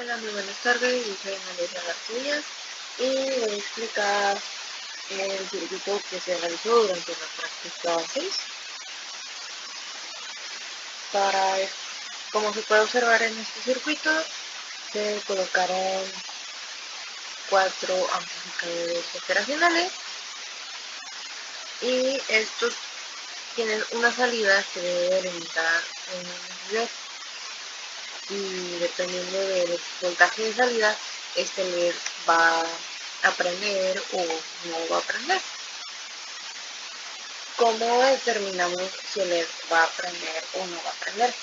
Hola, muy buenas tardes, yo soy Analisa García y voy a explicar el circuito que se realizó durante la práctica 6. Como se puede observar en este circuito, se colocaron 4 amplificadores operacionales y estos tienen una salida que debe delimitar una necesidad, y dependiendo del voltaje de salida, este LED va a prender o no va a prender. ¿Cómo determinamos si el LED va a prender o no va a prender?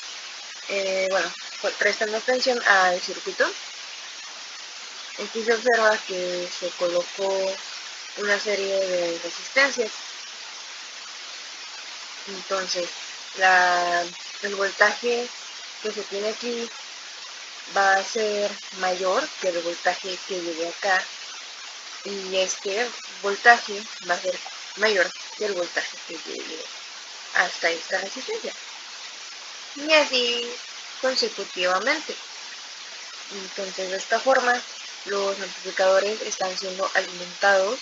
Bueno, pues prestando atención al circuito, aquí se observa que se colocó una serie de resistencias. Entonces, el voltaje que se tiene aquí va a ser mayor que el voltaje que llegue acá, y este voltaje va a ser mayor que el voltaje que llegue hasta esta resistencia, y así consecutivamente. Entonces, de esta forma, los amplificadores están siendo alimentados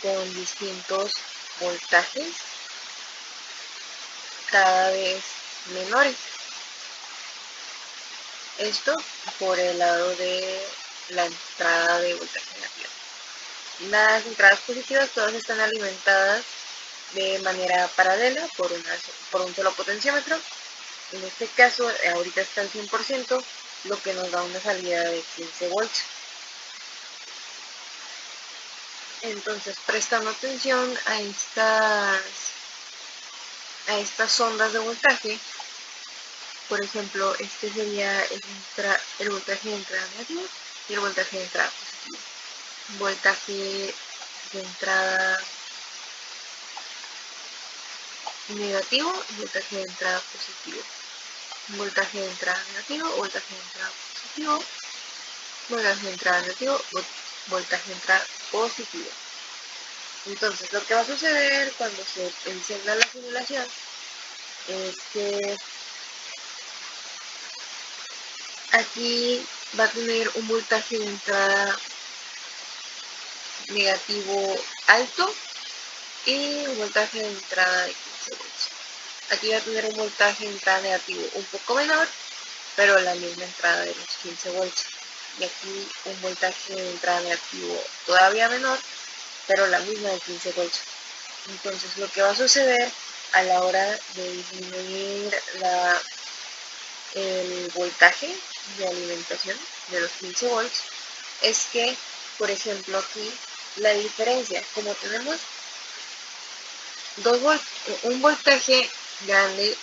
con distintos voltajes cada vez menores. Esto por el lado de la entrada de voltaje negativo. Las entradas positivas todas están alimentadas de manera paralela por un solo potenciómetro. En este caso, ahorita está al 100%, lo que nos da una salida de 15 volts. Entonces, prestando atención a estas ondas de voltaje, por ejemplo, este sería el voltaje de entrada negativo y el voltaje de entrada positivo. Voltaje de entrada negativo y voltaje de entrada positivo. Voltaje de entrada negativo, voltaje de entrada positivo, voltaje de entrada negativo, voltaje de entrada positivo. Entonces, lo que va a suceder cuando se encienda la simulación es que aquí va a tener un voltaje de entrada negativo alto y un voltaje de entrada de 15 volts. Aquí va a tener un voltaje de entrada negativo un poco menor, pero la misma entrada de los 15 volts. Y aquí un voltaje de entrada negativo todavía menor, pero la misma de 15 volts. Entonces, lo que va a suceder a la hora de disminuir el voltaje de alimentación de los 15 volts es que, por ejemplo, aquí la diferencia, como tenemos un voltaje grande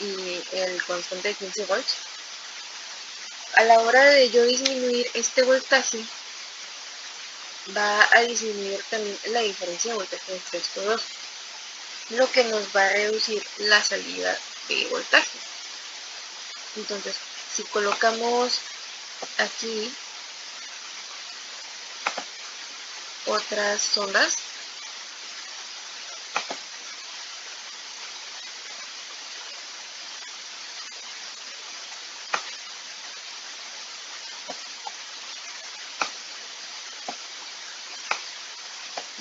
y el constante de 15 volts, a la hora de yo disminuir este voltaje, va a disminuir también la diferencia de voltaje entre estos dos, lo que nos va a reducir la salida de voltaje. Entonces, si colocamos aquí otras sondas,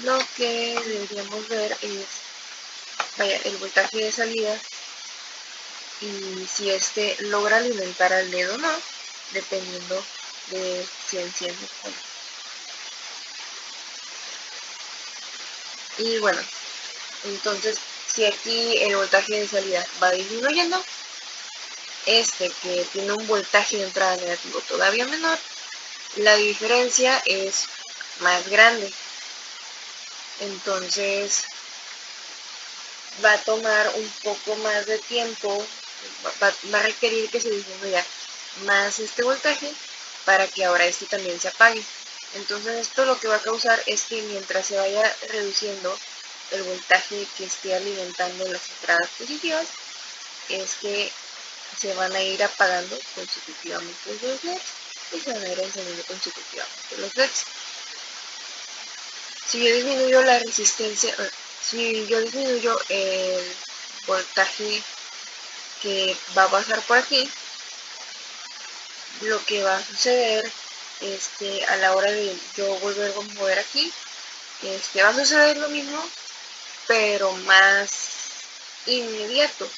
lo que deberíamos ver es el voltaje de salida y si este logra alimentar al LED o no, dependiendo de si enciende o no. Y bueno, entonces, si aquí el voltaje de salida va disminuyendo, este que tiene un voltaje de entrada negativo todavía menor, la diferencia es más grande. Entonces, va a tomar un poco más de tiempo, va a requerir que se disminuya más este voltaje para que ahora este también se apague. Entonces, esto lo que va a causar es que mientras se vaya reduciendo el voltaje que esté alimentando las entradas positivas, es que se van a ir apagando consecutivamente los LEDs y se van a ir encendiendo consecutivamente los LEDs. Si yo disminuyo la resistencia, si yo disminuyo el voltaje que va a pasar por aquí, lo que va a suceder a la hora de yo volver a mover aquí, va a suceder lo mismo, pero más inmediato.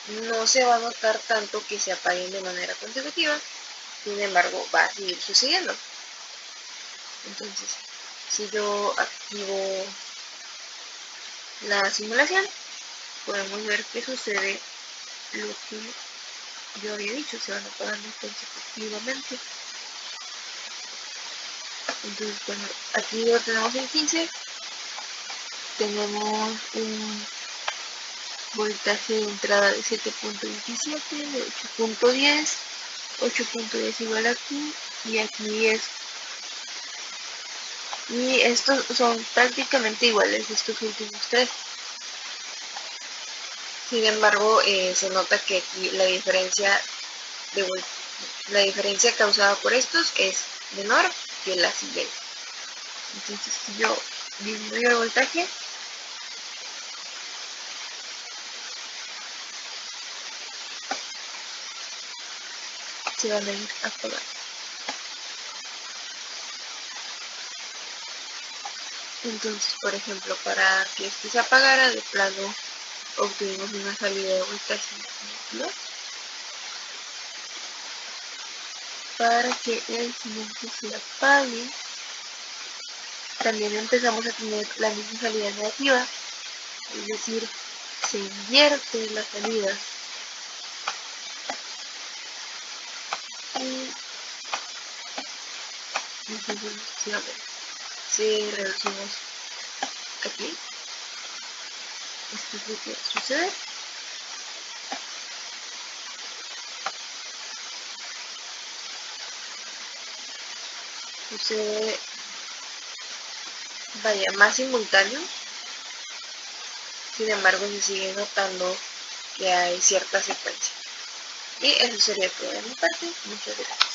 No se va a notar tanto que se apaguen de manera consecutiva, sin embargo va a seguir sucediendo. Entonces, si yo activo la simulación, podemos ver que sucede lo que yo había dicho, se van apagando consecutivamente. Entonces, bueno, aquí lo tenemos en 15, tenemos un voltaje de entrada de 7.27, de 8.10, 8.10 igual aquí, y aquí es, y estos son prácticamente iguales, estos últimos tres. Sin embargo, se nota que aquí la diferencia causada por estos es menor que la siguiente. Entonces, si yo disminuyo el voltaje, se van a ir apagando. Entonces, por ejemplo, para que este se apagara, de plano obtuvimos una salida de voltaje negativa. Para que el siguiente se apague, también empezamos a tener la misma salida negativa, es decir, se invierte la salida. Y si reducimos aquí, esto es lo que sucede. Sucede, vaya, más simultáneo. Sin embargo, se sigue notando que hay cierta secuencia. Y eso sería todo de mi parte. Muchas gracias.